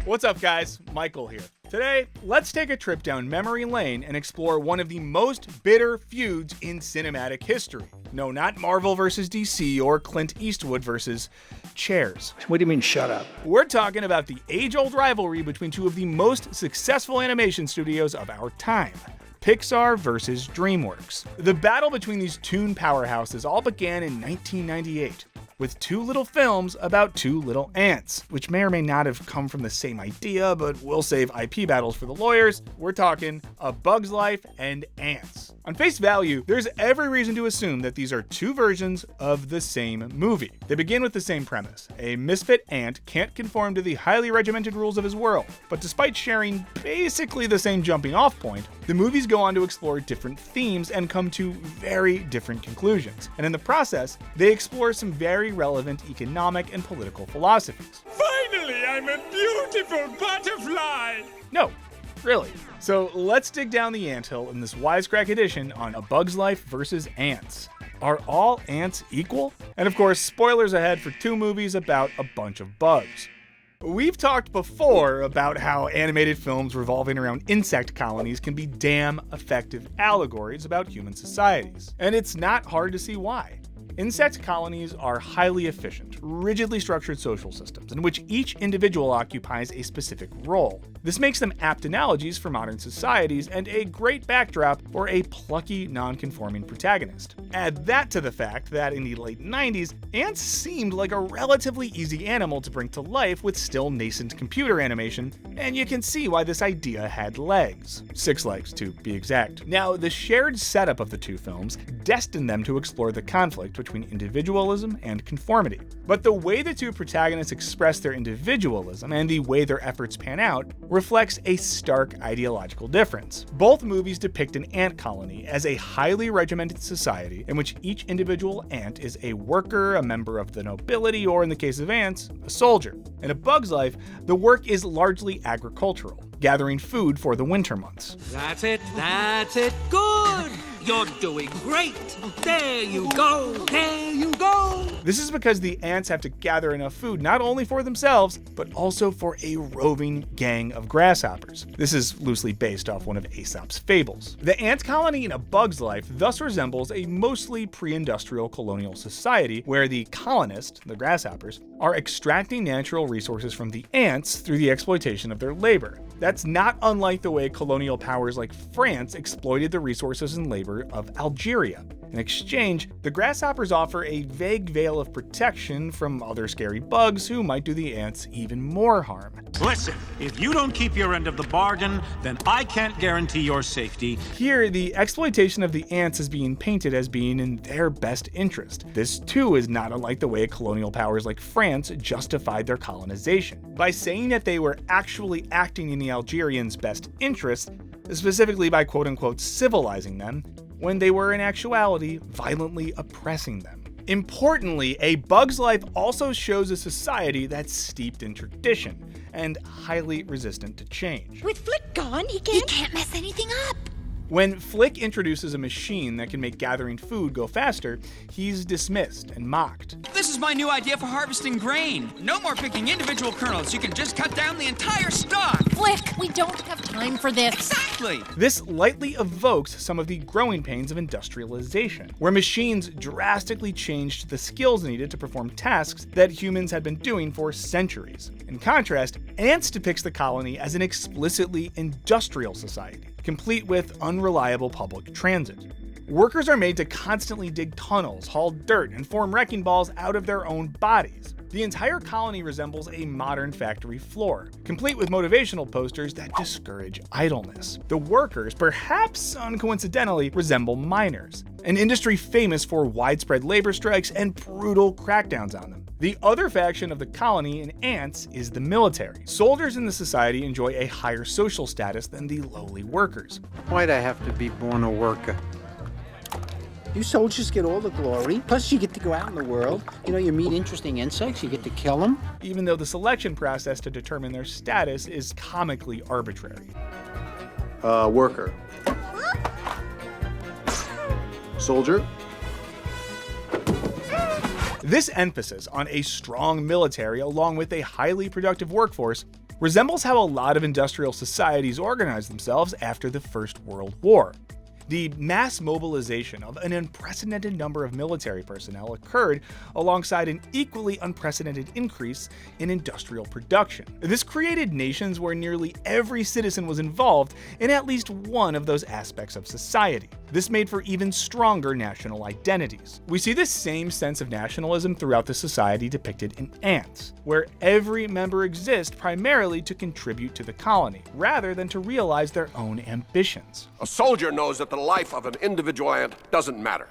What's up, guys? Michael here. Today, let's take a trip down memory lane and explore one of the most bitter feuds in cinematic history. No, not Marvel versus DC or Clint Eastwood versus chairs. What do you mean, shut up? We're talking about the age-old rivalry between two of the most successful animation studios of our time. Pixar versus DreamWorks. The battle between these toon powerhouses all began in 1998. With two little films about two little ants, which may or may not have come from the same idea, but we'll save IP battles for the lawyers. We're talking A Bug's Life and Antz. On face value, there's every reason to assume that these are two versions of the same movie. They begin with the same premise. A misfit ant can't conform to the highly regimented rules of his world, but despite sharing basically the same jumping off point, the movies go on to explore different themes and come to very different conclusions. And in the process, they explore some very relevant economic and political philosophies. Finally, I'm a beautiful butterfly! No, really. So let's dig down the anthill in this Wisecrack Edition on A Bug's Life versus Antz. Are all ants equal? And of course, spoilers ahead for two movies about a bunch of bugs. We've talked before about how animated films revolving around insect colonies can be damn effective allegories about human societies. And it's not hard to see why. Insect colonies are highly efficient, rigidly structured social systems in which each individual occupies a specific role. This makes them apt analogies for modern societies and a great backdrop for a plucky, non-conforming protagonist. Add that to the fact that in the late 90s, ants seemed like a relatively easy animal to bring to life with still nascent computer animation, and you can see why this idea had legs. 6 legs, to be exact. Now, the shared setup of the two films destined them to explore the conflict between individualism and conformity. But the way the two protagonists express their individualism and the way their efforts pan out reflects a stark ideological difference. Both movies depict an ant colony as a highly regimented society in which each individual ant is a worker, a member of the nobility, or in the case of ants, a soldier. In A Bug's Life, the work is largely agricultural, gathering food for the winter months. That's it, good! You're doing great! There you go! This is because the ants have to gather enough food not only for themselves, but also for a roving gang of grasshoppers. This is loosely based off one of Aesop's fables. The ant colony in A Bug's Life thus resembles a mostly pre-industrial colonial society where the colonists, the grasshoppers, are extracting natural resources from the ants through the exploitation of their labor. That's not unlike the way colonial powers like France exploited the resources and labor of Algeria. In exchange, the grasshoppers offer a vague veil of protection from other scary bugs who might do the ants even more harm. Listen, if you don't keep your end of the bargain, then I can't guarantee your safety. Here, the exploitation of the ants is being painted as being in their best interest. This too is not unlike the way colonial powers like France justified their colonization. By saying that they were actually acting in the Algerians' best interest, specifically by quote-unquote civilizing them, when they were in actuality violently oppressing them. Importantly, A Bug's Life also shows a society that's steeped in tradition and highly resistant to change. With Flick gone, he can't mess anything up. When Flick introduces a machine that can make gathering food go faster, he's dismissed and mocked. This is my new idea for harvesting grain. No more picking individual kernels. You can just cut down the entire stalk. Flick, we don't have time for this. Exactly. This lightly evokes some of the growing pains of industrialization, where machines drastically changed the skills needed to perform tasks that humans had been doing for centuries. In contrast, Antz depicts the colony as an explicitly industrial society, complete with unreliable public transit. Workers are made to constantly dig tunnels, haul dirt, and form wrecking balls out of their own bodies. The entire colony resembles a modern factory floor, complete with motivational posters that discourage idleness. The workers, perhaps uncoincidentally, resemble miners, an industry famous for widespread labor strikes and brutal crackdowns on them. The other faction of the colony in Antz is the military. Soldiers in the society enjoy a higher social status than the lowly workers. Why'd I have to be born a worker? You soldiers get all the glory, plus you get to go out in the world. You meet interesting insects, you get to kill them. Even though the selection process to determine their status is comically arbitrary. Worker. Soldier. This emphasis on a strong military along with a highly productive workforce resembles how a lot of industrial societies organized themselves after the First World War. The mass mobilization of an unprecedented number of military personnel occurred alongside an equally unprecedented increase in industrial production. This created nations where nearly every citizen was involved in at least one of those aspects of society. This made for even stronger national identities. We see this same sense of nationalism throughout the society depicted in Antz, where every member exists primarily to contribute to the colony, rather than to realize their own ambitions. A soldier knows that the life of an individual ant doesn't matter.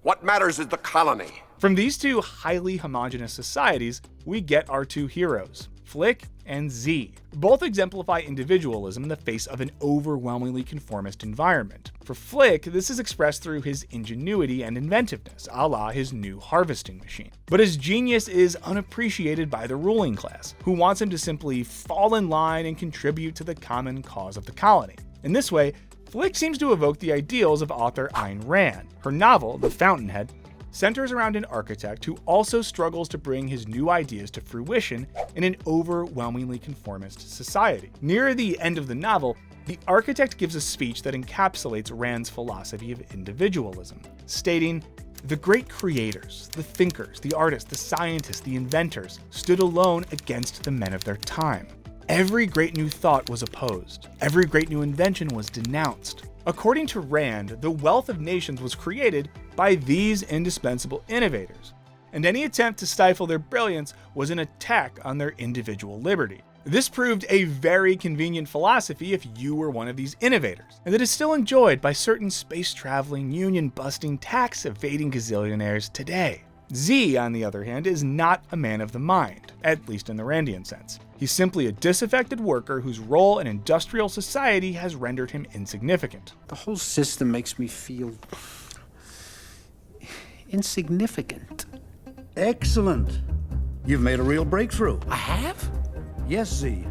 What matters is the colony. From these two highly homogeneous societies, we get our two heroes, Flick and Z. Both exemplify individualism in the face of an overwhelmingly conformist environment. For Flick, this is expressed through his ingenuity and inventiveness, a la his new harvesting machine. But his genius is unappreciated by the ruling class, who wants him to simply fall in line and contribute to the common cause of the colony. In this way, Flick seems to evoke the ideals of author Ayn Rand. Her novel, The Fountainhead, centers around an architect who also struggles to bring his new ideas to fruition in an overwhelmingly conformist society. Near the end of the novel, the architect gives a speech that encapsulates Rand's philosophy of individualism, stating, "The great creators, the thinkers, the artists, the scientists, the inventors stood alone against the men of their time. Every great new thought was opposed. Every great new invention was denounced." According to Rand, the wealth of nations was created by these indispensable innovators, and any attempt to stifle their brilliance was an attack on their individual liberty. This proved a very convenient philosophy if you were one of these innovators, and it is still enjoyed by certain space-traveling, union-busting, tax-evading gazillionaires today. Z, on the other hand, is not a man of the mind, at least in the Randian sense. He's simply a disaffected worker whose role in industrial society has rendered him insignificant. The whole system makes me feel insignificant. Excellent. You've made a real breakthrough. I have? Yes, Z.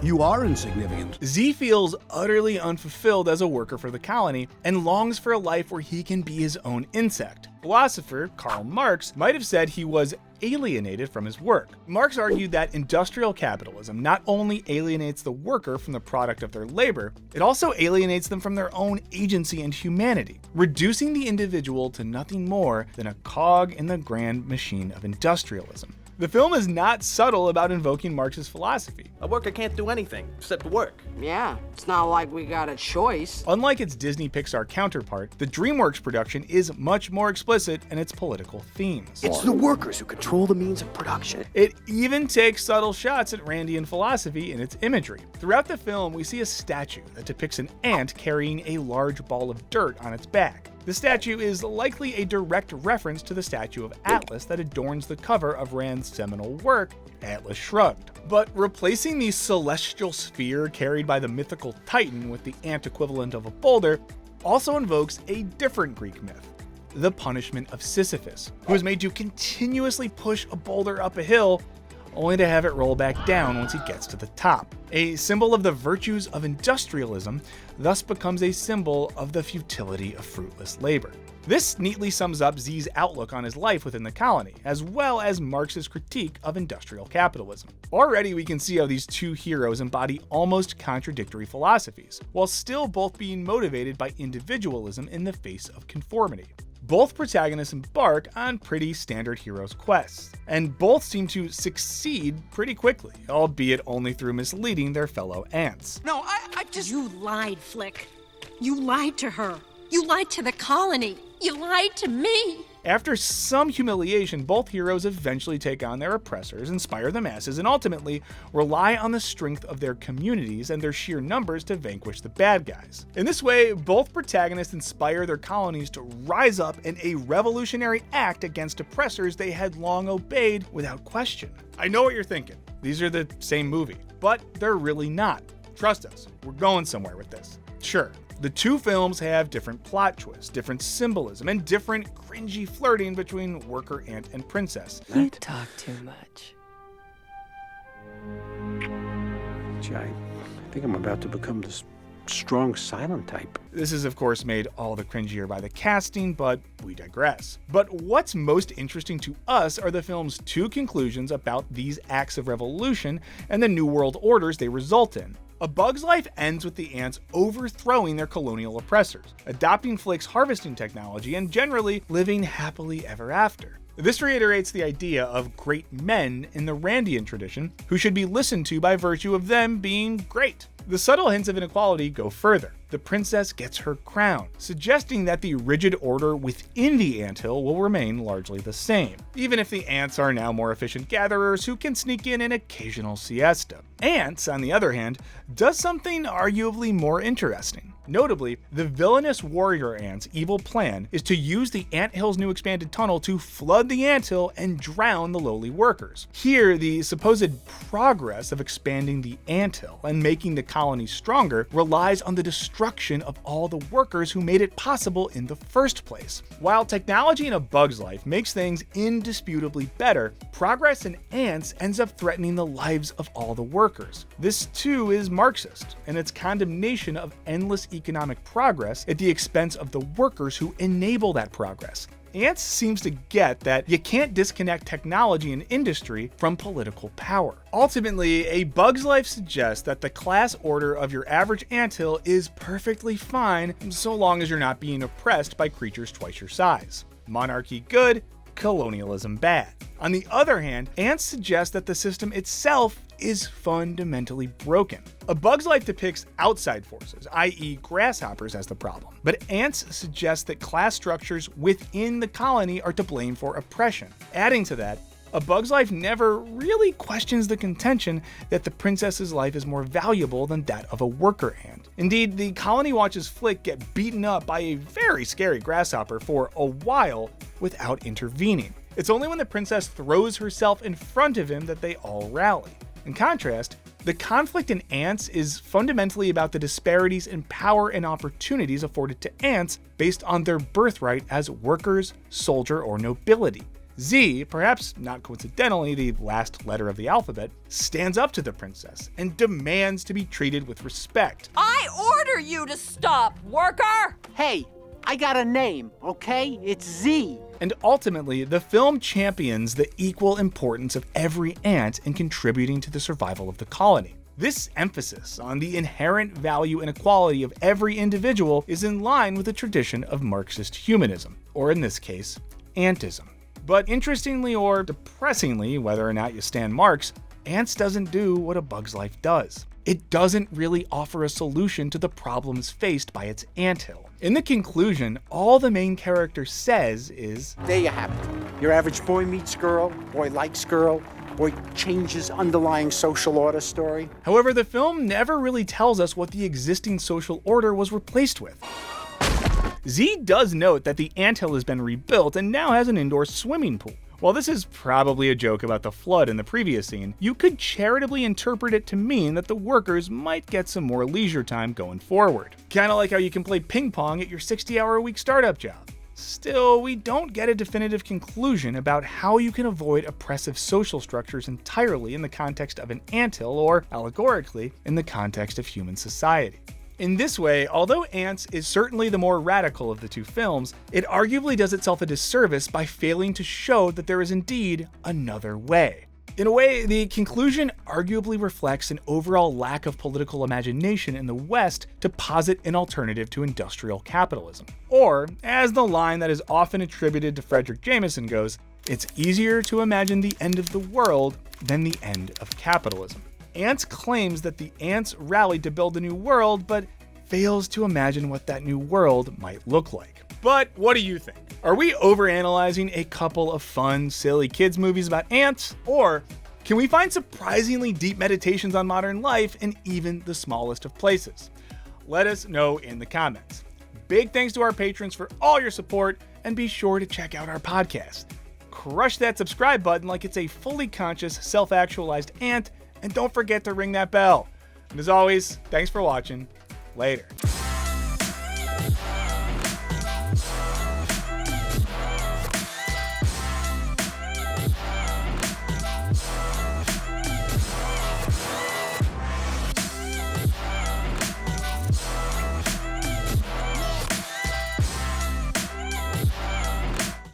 You are insignificant. Z feels utterly unfulfilled as a worker for the colony and longs for a life where he can be his own insect. Philosopher Karl Marx might have said he was alienated from his work. Marx argued that industrial capitalism not only alienates the worker from the product of their labor, it also alienates them from their own agency and humanity, reducing the individual to nothing more than a cog in the grand machine of industrialism. The film is not subtle about invoking Marx's philosophy. A worker can't do anything except work. Yeah, it's not like we got a choice. Unlike its Disney Pixar counterpart, the DreamWorks production is much more explicit in its political themes. It's the workers who control the means of production. It even takes subtle shots at Randian philosophy in its imagery. Throughout the film, we see a statue that depicts an ant carrying a large ball of dirt on its back. The statue is likely a direct reference to the statue of Atlas that adorns the cover of Rand's seminal work, Atlas Shrugged. But replacing the celestial sphere carried by the mythical Titan with the ant equivalent of a boulder also invokes a different Greek myth, the punishment of Sisyphus, who is made to continuously push a boulder up a hill only to have it roll back down once he gets to the top. A symbol of the virtues of industrialism thus becomes a symbol of the futility of fruitless labor. This neatly sums up Z's outlook on his life within the colony, as well as Marx's critique of industrial capitalism. Already we can see how these two heroes embody almost contradictory philosophies, while still both being motivated by individualism in the face of conformity. Both protagonists embark on pretty standard heroes' quests, and both seem to succeed pretty quickly, albeit only through misleading their fellow ants. No, I just... You lied, Flick. You lied to her. You lied to the colony. You lied to me. After some humiliation, both heroes eventually take on their oppressors, inspire the masses, and ultimately rely on the strength of their communities and their sheer numbers to vanquish the bad guys. In this way, both protagonists inspire their colonies to rise up in a revolutionary act against oppressors they had long obeyed without question. I know what you're thinking. These are the same movie, but they're really not. Trust us, we're going somewhere with this. Sure, the two films have different plot twists, different symbolism, and different cringy flirting between worker ant and princess. You talk too much. Gee, I think I'm about to become this strong silent type. This is, of course, made all the cringier by the casting, but we digress. But what's most interesting to us are the film's two conclusions about these acts of revolution and the New World Orders they result in. A Bug's Life ends with the ants overthrowing their colonial oppressors, adopting Flick's harvesting technology, and generally living happily ever after. This reiterates the idea of great men in the Randian tradition, who should be listened to by virtue of them being great. The subtle hints of inequality go further. The princess gets her crown, suggesting that the rigid order within the anthill will remain largely the same, even if the ants are now more efficient gatherers who can sneak in an occasional siesta. Antz, on the other hand, does something arguably more interesting. Notably, the villainous warrior ants' evil plan is to use the anthill's new expanded tunnel to flood the anthill and drown the lowly workers. Here, the supposed progress of expanding the anthill and making the colony stronger relies on the destruction of all the workers who made it possible in the first place. While technology in A Bug's Life makes things indisputably better, progress in Antz ends up threatening the lives of all the workers. This too is Marxist, and its condemnation of endless economic progress at the expense of the workers who enable that progress. Antz seems to get that you can't disconnect technology and industry from political power. Ultimately, A Bug's Life suggests that the class order of your average anthill is perfectly fine so long as you're not being oppressed by creatures twice your size. Monarchy good, colonialism bad. On the other hand, Antz suggests that the system itself is fundamentally broken. A Bug's Life depicts outside forces, i.e. grasshoppers, as the problem, but Antz suggests that class structures within the colony are to blame for oppression. Adding to that, A Bug's Life never really questions the contention that the princess's life is more valuable than that of a worker ant. Indeed, the colony watches Flick get beaten up by a very scary grasshopper for a while without intervening. It's only when the princess throws herself in front of him that they all rally. In contrast, the conflict in Antz is fundamentally about the disparities in power and opportunities afforded to ants based on their birthright as workers, soldier, or nobility. Z, perhaps not coincidentally the last letter of the alphabet, stands up to the princess and demands to be treated with respect. I order you to stop, worker! Hey, I got a name, okay? It's Z. And ultimately, the film champions the equal importance of every ant in contributing to the survival of the colony. This emphasis on the inherent value and equality of every individual is in line with the tradition of Marxist humanism, or in this case, antism. But interestingly or depressingly, whether or not you stand Marx, Antz doesn't do what A Bug's Life does. It doesn't really offer a solution to the problems faced by its anthill. In the conclusion, all the main character says is, there you have it. Your average boy meets girl, boy likes girl, boy changes underlying social order story. However, the film never really tells us what the existing social order was replaced with. Z does note that the anthill has been rebuilt and now has an indoor swimming pool. While this is probably a joke about the flood in the previous scene, you could charitably interpret it to mean that the workers might get some more leisure time going forward. Kinda like how you can play ping pong at your 60-hour-a-week startup job. Still, we don't get a definitive conclusion about how you can avoid oppressive social structures entirely in the context of an anthill or, allegorically, in the context of human society. In this way, although Antz is certainly the more radical of the two films, it arguably does itself a disservice by failing to show that there is indeed another way. In a way, the conclusion arguably reflects an overall lack of political imagination in the West to posit an alternative to industrial capitalism. Or, as the line that is often attributed to Frederick Jameson goes, it's easier to imagine the end of the world than the end of capitalism. Antz claims that the ants rallied to build a new world, but fails to imagine what that new world might look like. But what do you think? Are we overanalyzing a couple of fun, silly kids movies about ants? Or can we find surprisingly deep meditations on modern life in even the smallest of places? Let us know in the comments. Big thanks to our patrons for all your support, and be sure to check out our podcast. Crush that subscribe button like it's a fully conscious, self-actualized ant, and don't forget to ring that bell. And as always, thanks for watching. Later.